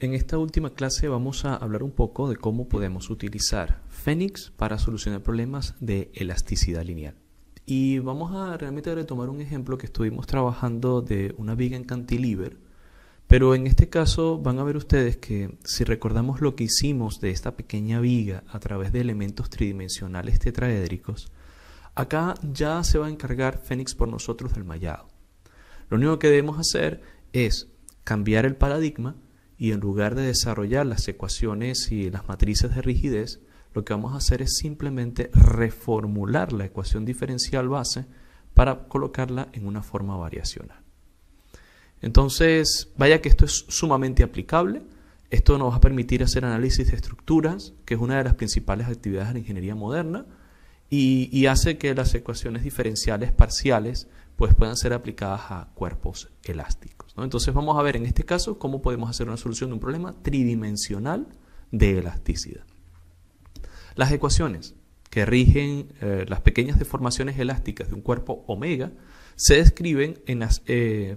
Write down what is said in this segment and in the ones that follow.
En esta última clase vamos a hablar un poco de cómo podemos utilizar Phoenix para solucionar problemas de elasticidad lineal. Y vamos a realmente retomar un ejemplo que estuvimos trabajando de una viga en cantilever, pero en este caso van a ver ustedes que si recordamos lo que hicimos de esta pequeña viga a través de elementos tridimensionales tetraédricos, acá ya se va a encargar Phoenix por nosotros del mallado. Lo único que debemos hacer es cambiar el paradigma y en lugar de desarrollar las ecuaciones y las matrices de rigidez, lo que vamos a hacer es simplemente reformular la ecuación diferencial base para colocarla en una forma variacional. Entonces, vaya que esto es sumamente aplicable. Esto nos va a permitir hacer análisis de estructuras, que es una de las principales actividades de la ingeniería moderna, y hace que las ecuaciones diferenciales parciales pues puedan ser aplicadas a cuerpos elásticos, ¿no? Entonces vamos a ver en este caso cómo podemos hacer una solución de un problema tridimensional de elasticidad. Las ecuaciones que rigen las pequeñas deformaciones elásticas de un cuerpo omega se describen en la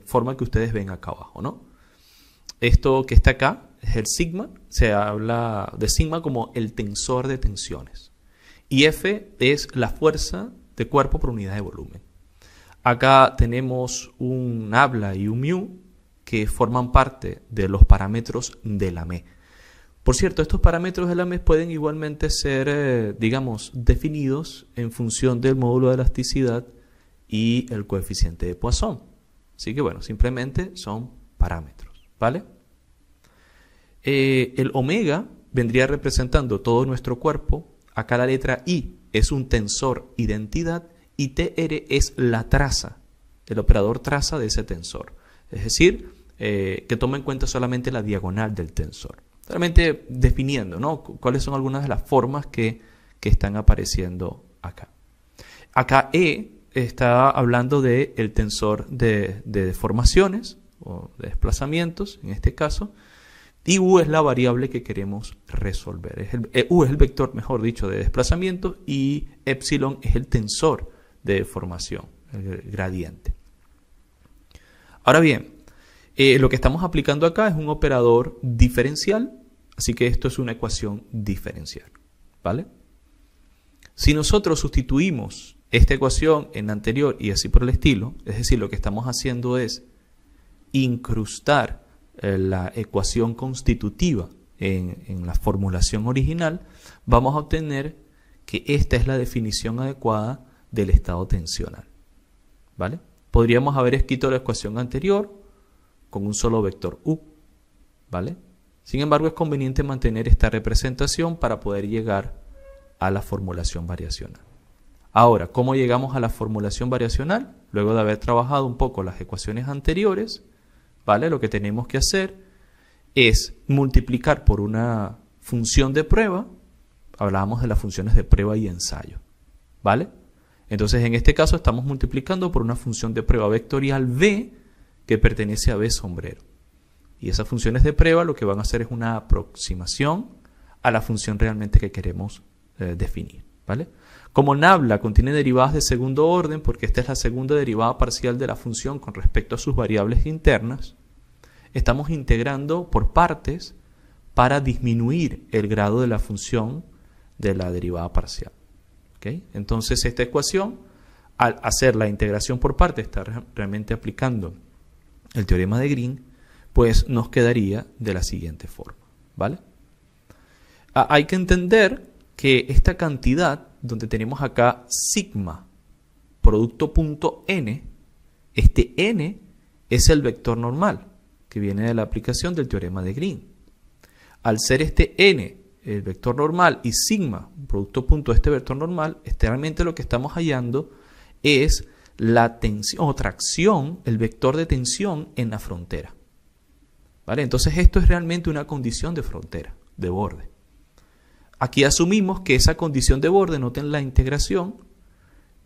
forma que ustedes ven acá abajo, ¿no? Esto que está acá es el sigma, se habla de sigma como el tensor de tensiones. Y F es la fuerza de cuerpo por unidad de volumen. Acá tenemos un habla y un mu que forman parte de los parámetros de la ME. Por cierto, estos parámetros de la ME pueden igualmente ser, digamos, definidos en función del módulo de elasticidad y el coeficiente de Poisson. Así que bueno, simplemente son parámetros, ¿vale? El omega vendría representando todo nuestro cuerpo. Acá la letra I es un tensor identidad y TR es la traza, el operador traza de ese tensor. Es decir, que toma en cuenta solamente la diagonal del tensor. Realmente definiendo, ¿no?, cuáles son algunas de las formas que están apareciendo acá. Acá E está hablando del tensor de deformaciones o de desplazamientos, en este caso. Y U es la variable que queremos resolver. U es el vector, mejor dicho, de desplazamiento y epsilon es el tensor de deformación, el gradiente. Ahora bien, lo que estamos aplicando acá es un operador diferencial, así que esto es una ecuación diferencial, ¿vale? Si nosotros sustituimos esta ecuación en la anterior y así por el estilo, es decir, lo que estamos haciendo es incrustar la ecuación constitutiva en la formulación original, vamos a obtener que esta es la definición adecuada del estado tensional, ¿vale? Podríamos haber escrito la ecuación anterior con un solo vector U, ¿vale? Sin embargo, es conveniente mantener esta representación para poder llegar a la formulación variacional. Ahora, ¿cómo llegamos a la formulación variacional? Luego de haber trabajado un poco las ecuaciones anteriores, ¿vale? Lo que tenemos que hacer es multiplicar por una función de prueba. Hablábamos de las funciones de prueba y ensayo, ¿vale? Entonces, en este caso estamos multiplicando por una función de prueba vectorial B que pertenece a B sombrero. Y esas funciones de prueba lo que van a hacer es una aproximación a la función realmente que queremos definir, ¿vale? Como nabla contiene derivadas de segundo orden, porque esta es la segunda derivada parcial de la función con respecto a sus variables internas, estamos integrando por partes para disminuir el grado de la función de la derivada parcial. ¿Okay? Entonces esta ecuación, al hacer la integración por partes, está realmente aplicando el teorema de Green, pues nos quedaría de la siguiente forma, ¿vale? Hay que entender que esta cantidad, donde tenemos acá sigma producto punto n, este n es el vector normal que viene de la aplicación del teorema de Green. Al ser este n el vector normal y sigma producto punto de este vector normal, realmente lo que estamos hallando es la tensión o tracción, el vector de tensión en la frontera, ¿vale? Entonces esto es realmente una condición de frontera, de borde. Aquí asumimos que esa condición de borde, noten la integración,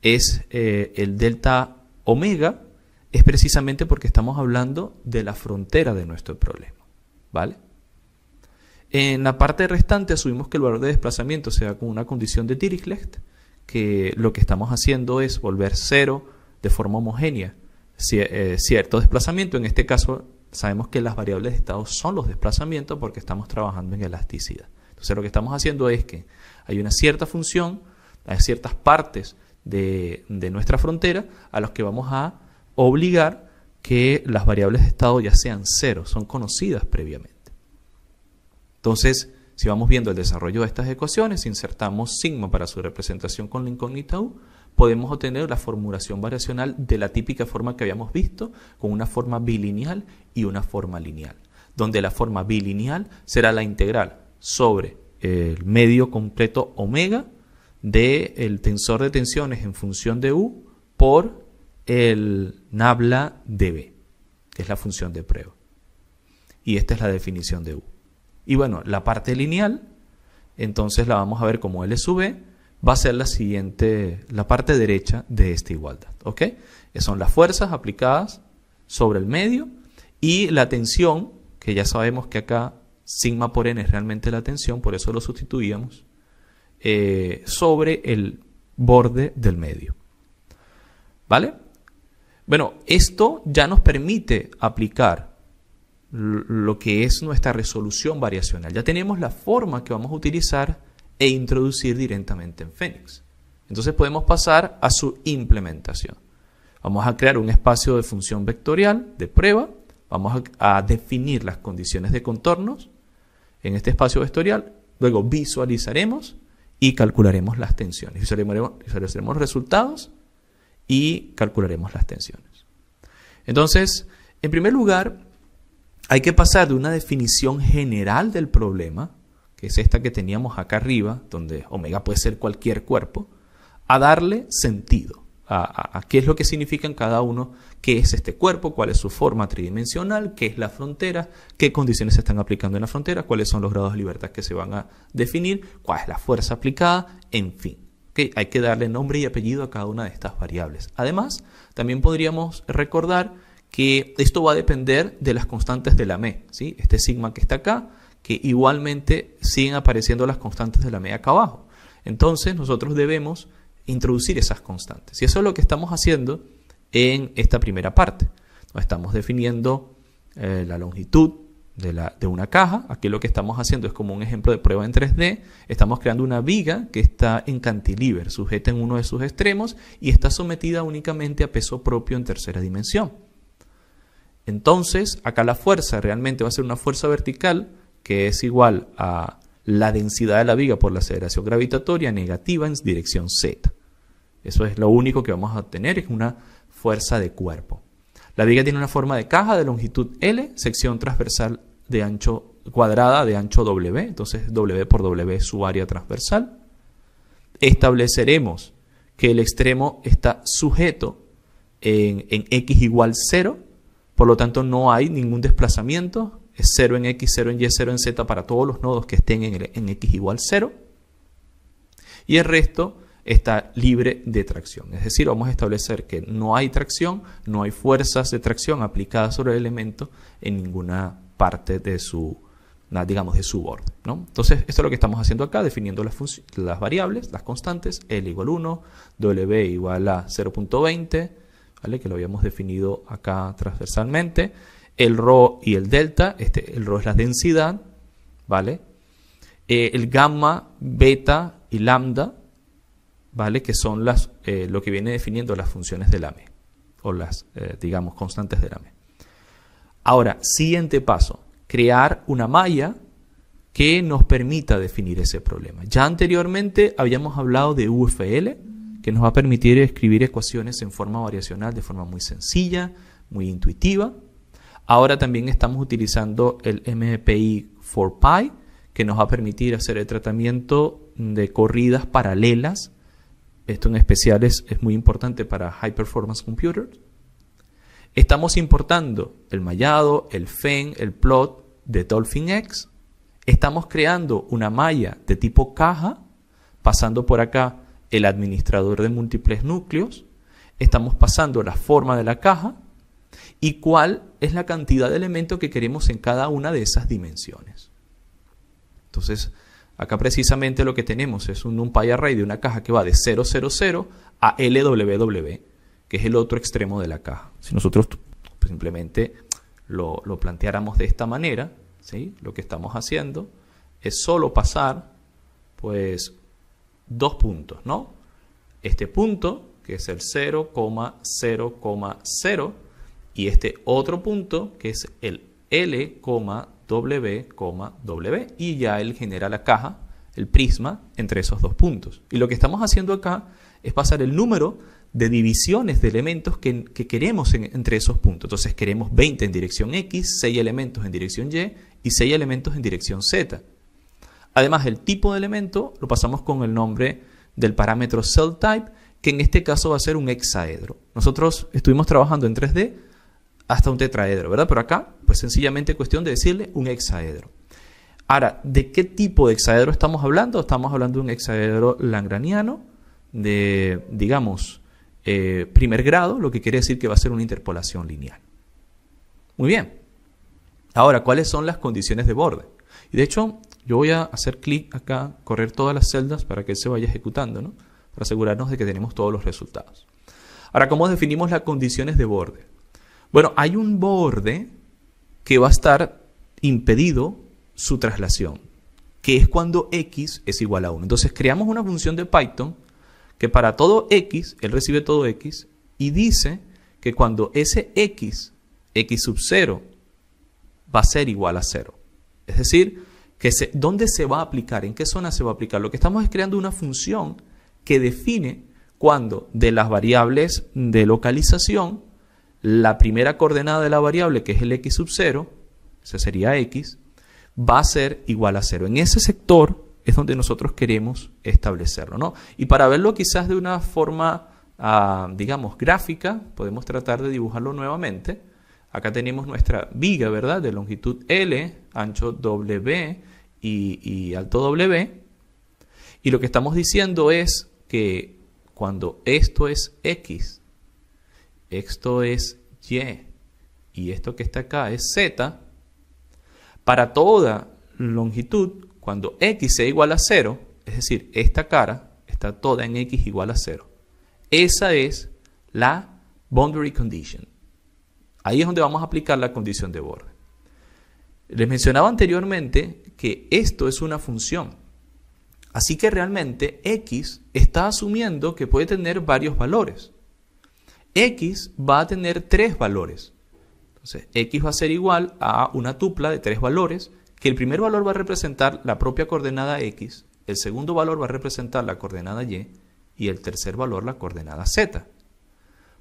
es el delta omega, es precisamente porque estamos hablando de la frontera de nuestro problema, ¿vale? En la parte restante asumimos que el valor de desplazamiento se da con una condición de Dirichlet, que lo que estamos haciendo es volver cero de forma homogénea cierto desplazamiento, en este caso sabemos que las variables de estado son los desplazamientos porque estamos trabajando en elasticidad. Entonces lo que estamos haciendo es que hay una cierta función, hay ciertas partes de nuestra frontera a las que vamos a obligar que las variables de estado ya sean cero, son conocidas previamente. Entonces, si vamos viendo el desarrollo de estas ecuaciones, insertamos sigma para su representación con la incógnita u, podemos obtener la formulación variacional de la típica forma que habíamos visto, con una forma bilineal y una forma lineal, donde la forma bilineal será la integral sobre el medio completo omega del tensor de tensiones en función de u por el nabla de b, que es la función de prueba. Y esta es la definición de u. Y bueno, la parte lineal, entonces la vamos a ver como L sub b, va a ser la siguiente, la parte derecha de esta igualdad. ¿Ok? Son las fuerzas aplicadas sobre el medio y la tensión, que ya sabemos que acá sigma por n es realmente la tensión, por eso lo sustituíamos, sobre el borde del medio. ¿Vale? Bueno, esto ya nos permite aplicar lo que es nuestra resolución variacional. Ya tenemos la forma que vamos a utilizar e introducir directamente en Phoenix. Entonces podemos pasar a su implementación. Vamos a crear un espacio de función vectorial de prueba. Vamos a definir las condiciones de contornos en este espacio vectorial. Luego visualizaremos y calcularemos las tensiones. Visualizaremos los resultados y calcularemos las tensiones. Entonces, en primer lugar, hay que pasar de una definición general del problema, que es esta que teníamos acá arriba, donde omega puede ser cualquier cuerpo, a darle sentido a qué es lo que significa en cada uno, qué es este cuerpo, cuál es su forma tridimensional, qué es la frontera, qué condiciones se están aplicando en la frontera, cuáles son los grados de libertad que se van a definir, cuál es la fuerza aplicada, en fin. ¿Okay? Hay que darle nombre y apellido a cada una de estas variables. Además, también podríamos recordar que esto va a depender de las constantes de la ME, ¿sí? Este sigma que está acá, que igualmente siguen apareciendo las constantes de la ME acá abajo. Entonces nosotros debemos introducir esas constantes. Y eso es lo que estamos haciendo en esta primera parte. Estamos definiendo la longitud de una caja. Aquí lo que estamos haciendo es como un ejemplo de prueba en 3D. Estamos creando una viga que está en cantilever, sujeta en uno de sus extremos y está sometida únicamente a peso propio en tercera dimensión. Entonces, acá la fuerza realmente va a ser una fuerza vertical que es igual a la densidad de la viga por la aceleración gravitatoria negativa en dirección Z. Eso es lo único que vamos a obtener, es una fuerza de cuerpo. La viga tiene una forma de caja de longitud L, sección transversal de ancho cuadrada de ancho W, entonces W por W es su área transversal. Estableceremos que el extremo está sujeto en X igual 0, por lo tanto no hay ningún desplazamiento, es 0 en X, 0 en Y, 0 en Z para todos los nodos que estén en X igual 0. Y el resto está libre de tracción. Es decir, vamos a establecer que no hay tracción, no hay fuerzas de tracción aplicadas sobre el elemento en ninguna parte de su, digamos, de su borde, ¿no? Entonces, esto es lo que estamos haciendo acá, definiendo las variables, las constantes, L igual 1, W igual a 0.20, ¿vale? Que lo habíamos definido acá transversalmente. El rho y el delta, el rho es la densidad, ¿vale? El gamma, beta y lambda, ¿vale? Que son lo que viene definiendo las funciones de la ME, o las, digamos, constantes de la ME. Ahora, siguiente paso, crear una malla que nos permita definir ese problema. Ya anteriormente habíamos hablado de UFL, que nos va a permitir escribir ecuaciones en forma variacional de forma muy sencilla, muy intuitiva. Ahora también estamos utilizando el MPI 4Pi, que nos va a permitir hacer el tratamiento de corridas paralelas. Esto en especial es muy importante para High Performance Computers. Estamos importando el mallado, el FEN, el plot de DolphinX. Estamos creando una malla de tipo caja, pasando por acá el administrador de múltiples núcleos. Estamos pasando la forma de la caja y cuál es la cantidad de elementos que queremos en cada una de esas dimensiones. Entonces, acá precisamente lo que tenemos es un NumPy array de una caja que va de 000 a LWW, que es el otro extremo de la caja. Si nosotros simplemente lo planteáramos de esta manera, ¿sí? Lo que estamos haciendo es solo pasar, pues, 2 puntos, ¿no? Este punto, que es el 0,0,0, y este otro punto, que es el L, W, W, y ya él genera la caja, el prisma, entre esos 2 puntos. Y lo que estamos haciendo acá es pasar el número de divisiones de elementos que queremos entre esos puntos. Entonces queremos 20 en dirección X, 6 elementos en dirección Y y 6 elementos en dirección Z. Además, el tipo de elemento lo pasamos con el nombre del parámetro cell_type, que en este caso va a ser un hexaedro. Nosotros estuvimos trabajando en 3D hasta un tetraedro, ¿verdad? Pero acá, pues sencillamente cuestión de decirle un hexaedro. Ahora, ¿de qué tipo de hexaedro estamos hablando? Estamos hablando de un hexaedro lagrangiano de, digamos, primer grado, lo que quiere decir que va a ser una interpolación lineal. Muy bien. Ahora, ¿cuáles son las condiciones de borde? Y de hecho, yo voy a hacer clic acá, correr todas las celdas para que él se vaya ejecutando, ¿no? Para asegurarnos de que tenemos todos los resultados. Ahora, ¿cómo definimos las condiciones de borde? Bueno, hay un borde que va a estar impedido su traslación, que es cuando X es igual a 1. Entonces, creamos una función de Python que para todo X, él recibe todo X, y dice que cuando ese X sub 0, va a ser igual a 0. Es decir, que ¿dónde se va a aplicar? ¿En qué zona se va a aplicar? Lo que estamos es creando una función que define cuando de las variables de localización, la primera coordenada de la variable, que es el X sub 0, ese sería X, va a ser igual a 0. En ese sector es donde nosotros queremos establecerlo, ¿no? Y para verlo quizás de una forma, digamos, gráfica, podemos tratar de dibujarlo nuevamente. Acá tenemos nuestra viga, ¿verdad? De longitud L, ancho W y alto W. Y lo que estamos diciendo es que cuando esto es X, esto es Y y esto que está acá es Z, para toda longitud, cuando X sea igual a 0, es decir, esta cara está toda en X igual a 0. Esa es la boundary condition. Ahí es donde vamos a aplicar la condición de borde. Les mencionaba anteriormente que esto es una función. Así que realmente X está asumiendo que puede tener varios valores. X va a tener 3 valores. Entonces, X va a ser igual a una tupla de 3 valores, que el primer valor va a representar la propia coordenada X, el segundo valor va a representar la coordenada Y y el tercer valor la coordenada Z.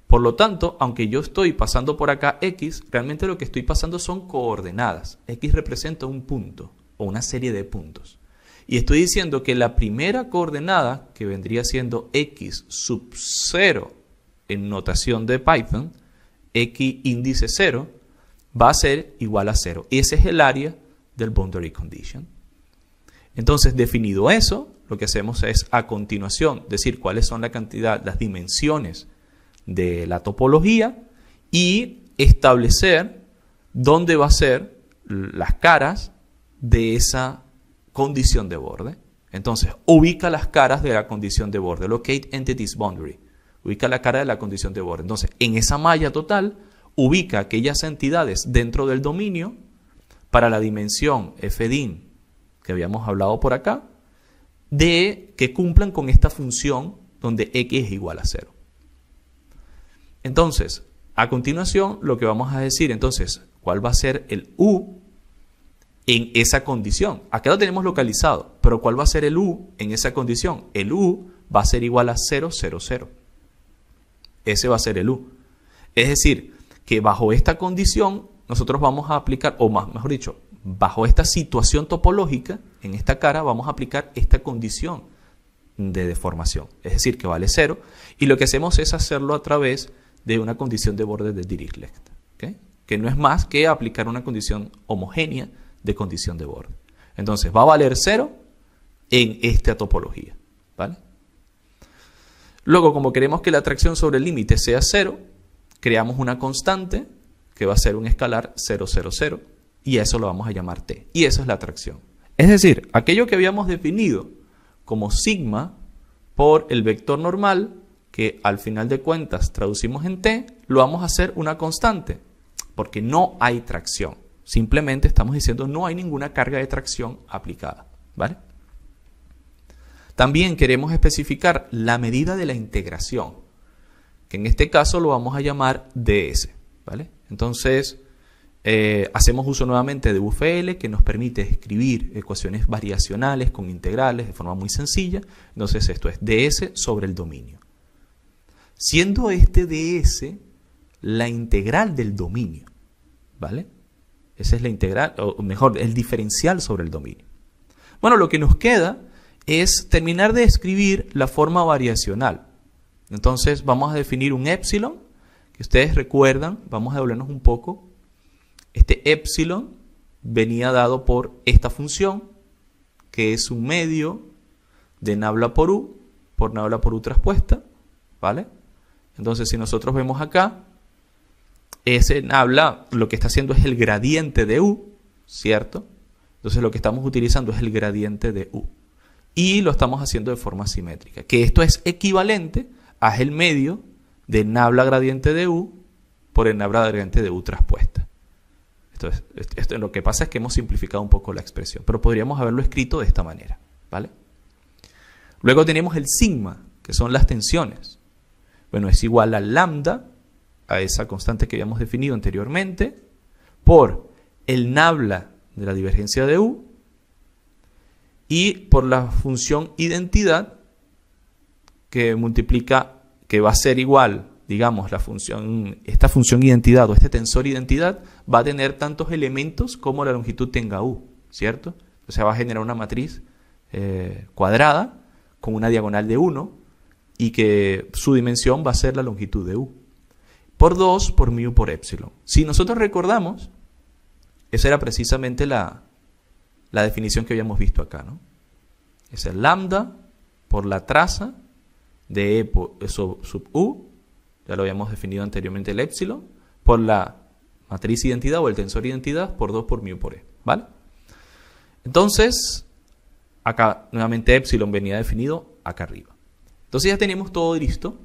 Por lo tanto, aunque yo estoy pasando por acá X, realmente lo que estoy pasando son coordenadas. X representa un punto o una serie de puntos. Y estoy diciendo que la primera coordenada, que vendría siendo X sub 0 en notación de Python, X índice 0, va a ser igual a 0. Y ese es el área del boundary condition. Entonces, definido eso, lo que hacemos es a continuación decir cuáles son la cantidad, las dimensiones de la topología y establecer dónde va a ser las caras de esa condición de borde. Entonces, ubica las caras de la condición de borde. Locate entities boundary. Ubica la cara de la condición de borde. Entonces, en esa malla total, ubica aquellas entidades dentro del dominio para la dimensión fdim que habíamos hablado por acá, de que cumplan con esta función donde X es igual a 0. Entonces, a continuación, lo que vamos a decir, entonces, ¿cuál va a ser el U en esa condición? Acá lo tenemos localizado, pero ¿cuál va a ser el U en esa condición? El U va a ser igual a 0, 0, 0. Ese va a ser el U. Es decir, que bajo esta condición, nosotros vamos a aplicar, o mejor dicho, bajo esta situación topológica, en esta cara, vamos a aplicar esta condición de deformación. Es decir, que vale 0. Y lo que hacemos es hacerlo a través de una condición de borde de Dirichlet, ¿okay? Que no es más que aplicar una condición homogénea de condición de borde. Entonces, va a valer 0 en esta topología, ¿vale? Luego, como queremos que la atracción sobre el límite sea 0, creamos una constante que va a ser un escalar 0, 0, 0, y a eso lo vamos a llamar t. Y esa es la atracción. Es decir, aquello que habíamos definido como sigma por el vector normal, que al final de cuentas traducimos en t, lo vamos a hacer una constante. porque no hay tracción. Simplemente estamos diciendo no hay ninguna carga de tracción aplicada, ¿vale? También queremos especificar la medida de la integración, que en este caso lo vamos a llamar ds, ¿vale? Entonces, hacemos uso nuevamente de UFL, que nos permite escribir ecuaciones variacionales con integrales de forma muy sencilla. Entonces esto es ds sobre el dominio. Siendo este ds la integral del dominio, ¿vale? Esa es la integral, o mejor, el diferencial sobre el dominio. Bueno, lo que nos queda es terminar de escribir la forma variacional. Entonces vamos a definir un épsilon, que ustedes recuerdan, vamos a doblarnos un poco. Este épsilon venía dado por esta función, que es un medio de nabla por u traspuesta, ¿vale? Entonces, si nosotros vemos acá, ese nabla lo que está haciendo es el gradiente de u, ¿cierto? Entonces, lo que estamos utilizando es el gradiente de u. Y lo estamos haciendo de forma simétrica, que esto es equivalente a el medio de nabla gradiente de u por el nabla gradiente de u traspuesta. Esto lo que pasa es que hemos simplificado un poco la expresión, pero podríamos haberlo escrito de esta manera, ¿vale? Luego tenemos el sigma, que son las tensiones. Bueno, es igual a lambda, a esa constante que habíamos definido anteriormente, por el nabla de la divergencia de u y por la función identidad que multiplica, que va a ser igual, digamos, esta función identidad o este tensor identidad va a tener tantos elementos como la longitud tenga u, ¿cierto? O sea, va a generar una matriz cuadrada con una diagonal de 1 y que su dimensión va a ser la longitud de u. Por 2 por mu por épsilon. Si nosotros recordamos, esa era precisamente la definición que habíamos visto acá, ¿no? Es el lambda por la traza de e sub u, ya lo habíamos definido anteriormente el épsilon, por la matriz identidad o el tensor identidad por 2 por mu por e, ¿vale? Entonces, acá nuevamente épsilon venía definido acá arriba. Entonces ya tenemos todo listo.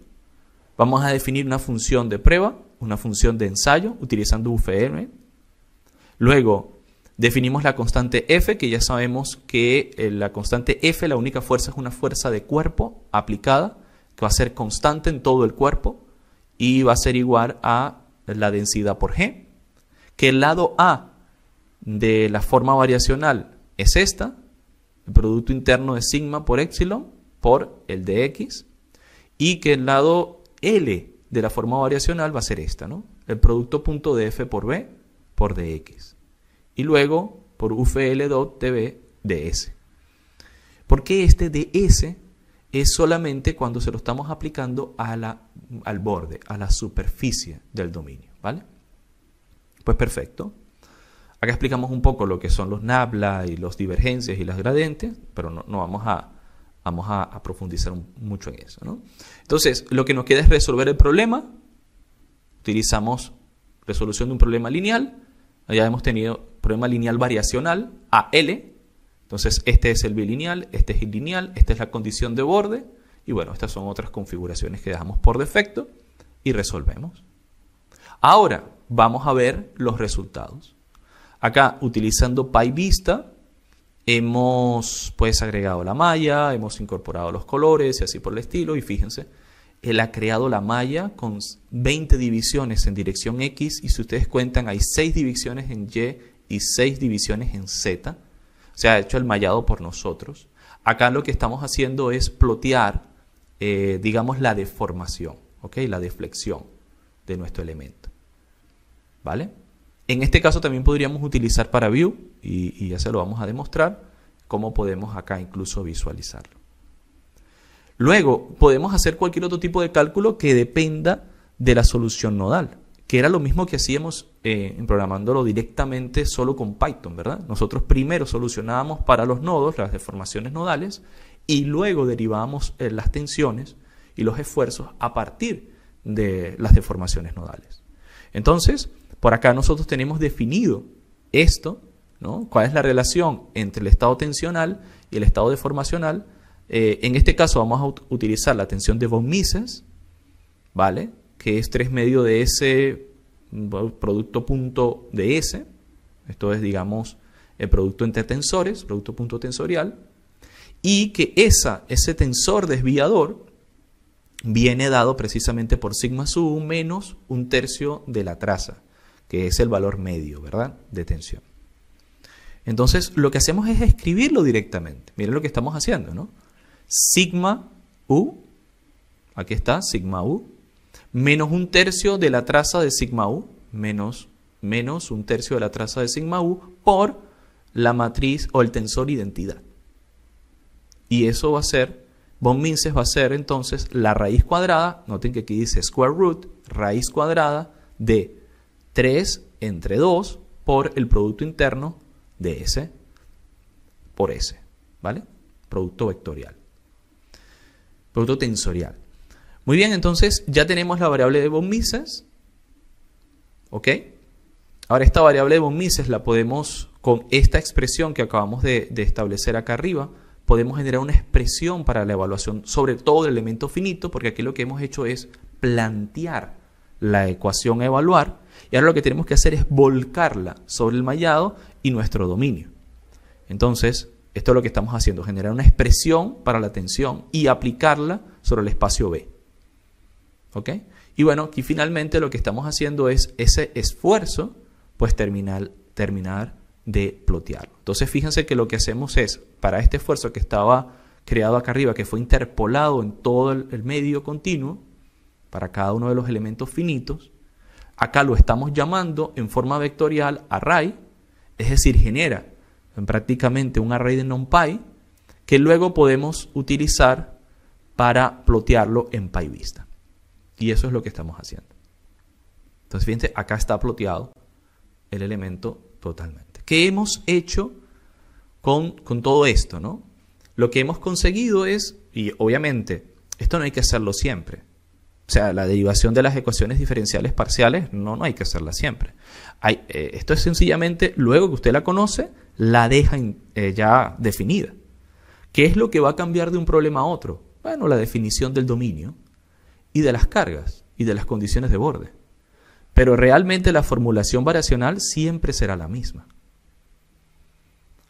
Vamos a definir una función de prueba, una función de ensayo, utilizando UFM. Luego, definimos la constante F, que ya sabemos que la constante F, la única fuerza, es una fuerza de cuerpo aplicada, que va a ser constante en todo el cuerpo y va a ser igual a la densidad por G, que el lado A de la forma variacional es esta, el producto interno de sigma por épsilon por el de X, y que el lado L de la forma variacional va a ser esta, ¿no? El producto punto de F por B por dx. Y luego por UFL dot dB ds. ¿Por qué este ds es solamente cuando se lo estamos aplicando al borde, a la superficie del dominio, ¿vale? Pues perfecto. Acá explicamos un poco lo que son los nabla y los divergencias y las gradientes, pero no vamos a profundizar mucho en eso, ¿no? Entonces, lo que nos queda es resolver el problema. Utilizamos resolución de un problema lineal. Ya hemos tenido problema lineal variacional, AL. Entonces, este es el bilineal, este es el lineal, esta es la condición de borde. Y bueno, estas son otras configuraciones que dejamos por defecto y resolvemos. Ahora, vamos a ver los resultados. Acá, utilizando PyVista, hemos pues agregado la malla, hemos incorporado los colores y así por el estilo. Y fíjense, él ha creado la malla con 20 divisiones en dirección X. Y si ustedes cuentan, hay 6 divisiones en Y y 6 divisiones en Z. Se ha hecho el mallado por nosotros. Acá lo que estamos haciendo es plotear, digamos, la deformación, ¿ok? La deflexión de nuestro elemento, ¿vale? En este caso también podríamos utilizar para View, y ya se lo vamos a demostrar, cómo podemos acá incluso visualizarlo. Luego, podemos hacer cualquier otro tipo de cálculo que dependa de la solución nodal, que era lo mismo que hacíamos programándolo directamente solo con Python, ¿verdad? Nosotros primero solucionábamos para los nodos las deformaciones nodales y luego derivábamos las tensiones y los esfuerzos a partir de las deformaciones nodales. Entonces, por acá nosotros tenemos definido esto, ¿no? ¿Cuál es la relación entre el estado tensional y el estado deformacional? En este caso vamos a utilizar la tensión de von Mises, ¿vale? Que es 3 medio de S producto punto de S, esto es, digamos, el producto entre tensores, producto punto tensorial, y que ese tensor desviador viene dado precisamente por sigma sub 1 menos 1/3 de la traza, que es el valor medio, ¿verdad?, de tensión. Entonces, lo que hacemos es escribirlo directamente. Miren lo que estamos haciendo, ¿no? Sigma U, aquí está, sigma U, menos 1/3 de la traza de sigma U, menos 1/3 de la traza de sigma U por la matriz o el tensor identidad. Y eso va a ser, von Mises va a ser entonces la raíz cuadrada, noten que aquí dice square root, raíz cuadrada de 3 entre 2 por el producto interno de S por S, ¿vale? Producto vectorial. Producto tensorial. Muy bien, entonces ya tenemos la variable de von Mises. ¿Ok? Ahora esta variable de von Mises la podemos, con esta expresión que acabamos de establecer acá arriba, podemos generar una expresión para la evaluación sobre todo del elemento finito, porque aquí lo que hemos hecho es plantear la ecuación a evaluar, y ahora lo que tenemos que hacer es volcarla sobre el mallado y nuestro dominio. Entonces, esto es lo que estamos haciendo, generar una expresión para la tensión y aplicarla sobre el espacio B. ¿Ok? Y bueno, aquí finalmente lo que estamos haciendo es ese esfuerzo, pues terminar de plotearlo. Entonces fíjense que lo que hacemos es, para este esfuerzo que estaba creado acá arriba, que fue interpolado en todo el medio continuo, para cada uno de los elementos finitos, acá lo estamos llamando en forma vectorial array, es decir, genera prácticamente un array de NumPy que luego podemos utilizar para plotearlo en PyVista. Y eso es lo que estamos haciendo. Entonces, fíjense, acá está ploteado el elemento totalmente. ¿Qué hemos hecho con todo esto, ¿no? Lo que hemos conseguido es, y obviamente, esto no hay que hacerlo siempre. O sea, la derivación de las ecuaciones diferenciales parciales no hay que hacerla siempre. Esto es sencillamente, luego que usted la conoce, la deja ya definida. ¿Qué es lo que va a cambiar de un problema a otro? Bueno, la definición del dominio y de las cargas y de las condiciones de borde. Pero realmente la formulación variacional siempre será la misma.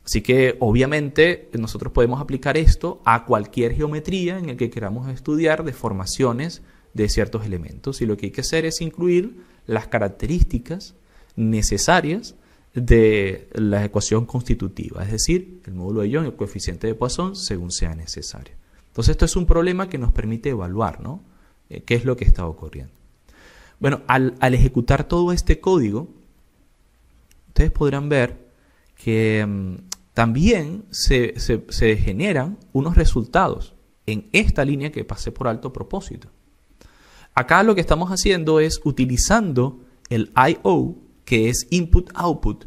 Así que obviamente nosotros podemos aplicar esto a cualquier geometría en el que queramos estudiar deformaciones de ciertos elementos. Y lo que hay que hacer es incluir las características necesarias de la ecuación constitutiva, es decir, el módulo de Young y el coeficiente de Poisson según sea necesario. Entonces esto es un problema que nos permite evaluar, ¿no? ¿Qué es lo que está ocurriendo? Bueno, al ejecutar todo este código, ustedes podrán ver que también se generan unos resultados en esta línea que pasé por alto a propósito. Acá lo que estamos haciendo es utilizando el I/O, que es input-output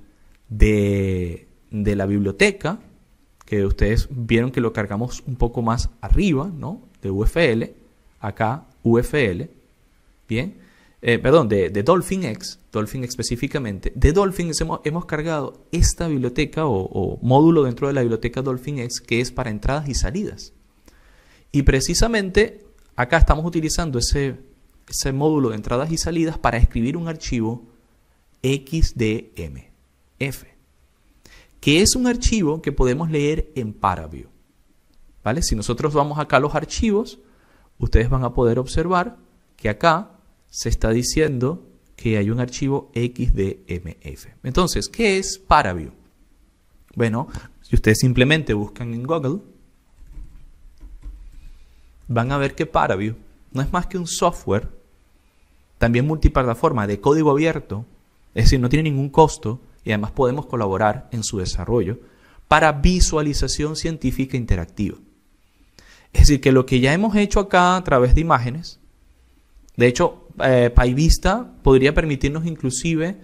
de la biblioteca, que ustedes vieron que lo cargamos un poco más arriba, ¿no? De UFL, acá UFL, bien, perdón, de DolphinX, Dolphin específicamente. De Dolphin hemos cargado esta biblioteca o módulo dentro de la biblioteca DolphinX que es para entradas y salidas. Y precisamente acá estamos utilizando ese módulo de entradas y salidas para escribir un archivo XDMF, que es un archivo que podemos leer en ParaView. ¿Vale? Si nosotros vamos acá a los archivos, ustedes van a poder observar que acá se está diciendo que hay un archivo XDMF. Entonces, ¿qué es ParaView? Bueno, si ustedes simplemente buscan en Google, van a ver que ParaView no es más que un software, también multiplataforma de código abierto, es decir, no tiene ningún costo y además podemos colaborar en su desarrollo para visualización científica interactiva. Es decir, que lo que ya hemos hecho acá a través de imágenes, de hecho, PyVista podría permitirnos inclusive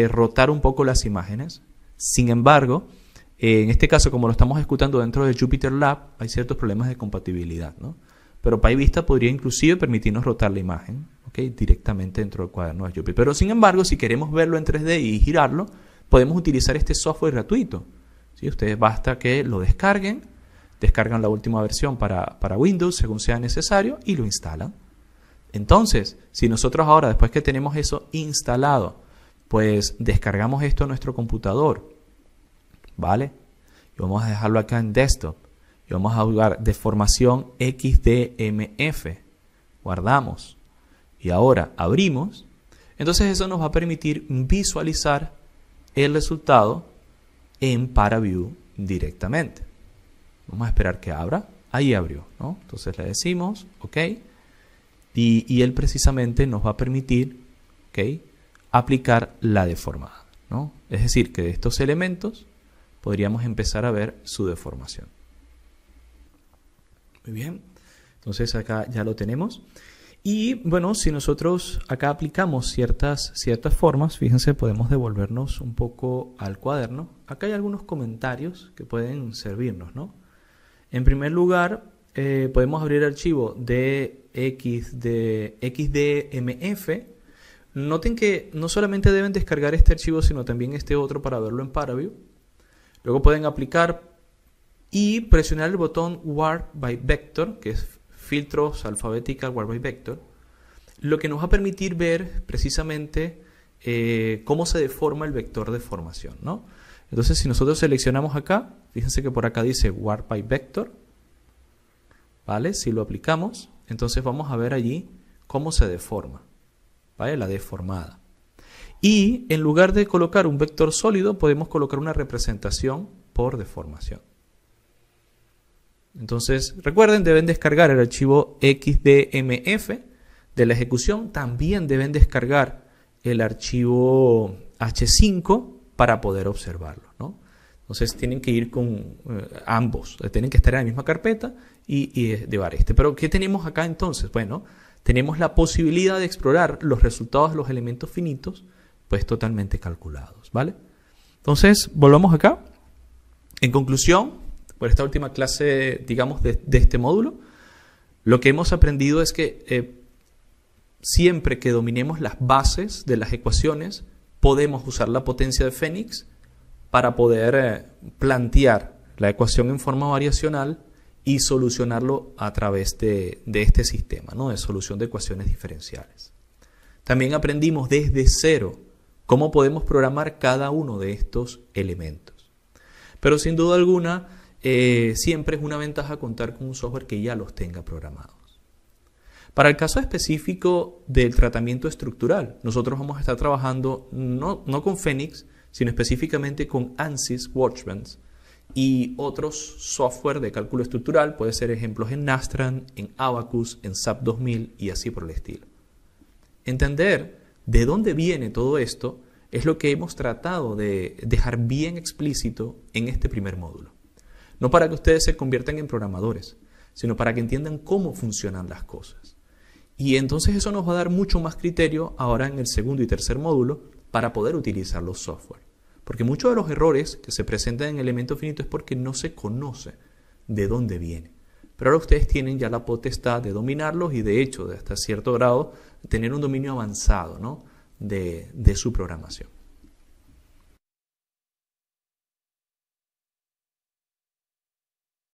rotar un poco las imágenes. Sin embargo, en este caso, como lo estamos ejecutando dentro de JupyterLab, hay ciertos problemas de compatibilidad, ¿no? Pero PyVista podría inclusive permitirnos rotar la imagen, ¿okay? Directamente dentro del cuaderno de Jupyter. Pero sin embargo, si queremos verlo en 3D y girarlo, podemos utilizar este software gratuito, ¿sí? Ustedes basta que lo descargan la última versión para Windows según sea necesario y lo instalan. Entonces, si nosotros ahora, después que tenemos eso instalado, pues descargamos esto a nuestro computador, ¿vale? Y vamos a dejarlo acá en desktop. Y vamos a jugar deformación XDMF. Guardamos. Y ahora abrimos. Entonces eso nos va a permitir visualizar el resultado en ParaView directamente. Vamos a esperar que abra. Ahí abrió, ¿no? Entonces le decimos, OK. Y él precisamente nos va a permitir, ¿ok?, aplicar la deformada, ¿no? Es decir, que de estos elementos podríamos empezar a ver su deformación. Muy bien. Entonces acá ya lo tenemos. Y bueno, si nosotros acá aplicamos ciertas formas, fíjense, podemos devolvernos un poco al cuaderno. Acá hay algunos comentarios que pueden servirnos, ¿no? En primer lugar, podemos abrir el archivo de XDMF. Noten que no solamente deben descargar este archivo, sino también este otro para verlo en ParaView. Luego pueden aplicar y presionar el botón Warp by Vector, que es filtros alphabetical Warp by Vector, lo que nos va a permitir ver precisamente cómo se deforma el vector de formación, ¿no? Entonces, si nosotros seleccionamos acá, fíjense que por acá dice Warp by Vector, ¿vale? Si lo aplicamos, entonces vamos a ver allí cómo se deforma, ¿vale? La deformada. Y en lugar de colocar un vector sólido, podemos colocar una representación por deformación. Entonces, recuerden, deben descargar el archivo XDMF de la ejecución. También deben descargar el archivo H5 para poder observarlo, ¿no? Entonces, tienen que ir con ambos. Tienen que estar en la misma carpeta y llevar este. Pero, ¿qué tenemos acá entonces? Bueno, tenemos la posibilidad de explorar los resultados de los elementos finitos, pues totalmente calculados, ¿vale? Entonces, volvamos acá. En conclusión, por esta última clase, digamos, de este módulo, lo que hemos aprendido es que siempre que dominemos las bases de las ecuaciones, podemos usar la potencia de Phoenix para poder plantear la ecuación en forma variacional y solucionarlo a través de este sistema, ¿no?, de solución de ecuaciones diferenciales. También aprendimos desde cero cómo podemos programar cada uno de estos elementos. Pero sin duda alguna, siempre es una ventaja contar con un software que ya los tenga programados. Para el caso específico del tratamiento estructural, nosotros vamos a estar trabajando no con Phoenix, sino específicamente con ANSYS Workbench y otros software de cálculo estructural. Puede ser ejemplos en Nastran, en Abacus, en SAP 2000 y así por el estilo. Entender de dónde viene todo esto es lo que hemos tratado de dejar bien explícito en este primer módulo. No para que ustedes se conviertan en programadores, sino para que entiendan cómo funcionan las cosas. Y entonces eso nos va a dar mucho más criterio ahora en el segundo y tercer módulo para poder utilizar los software. Porque muchos de los errores que se presentan en elemento finito es porque no se conoce de dónde viene. Pero ahora ustedes tienen ya la potestad de dominarlos y de hecho, de hasta cierto grado, tener un dominio avanzado, ¿no?, de su programación.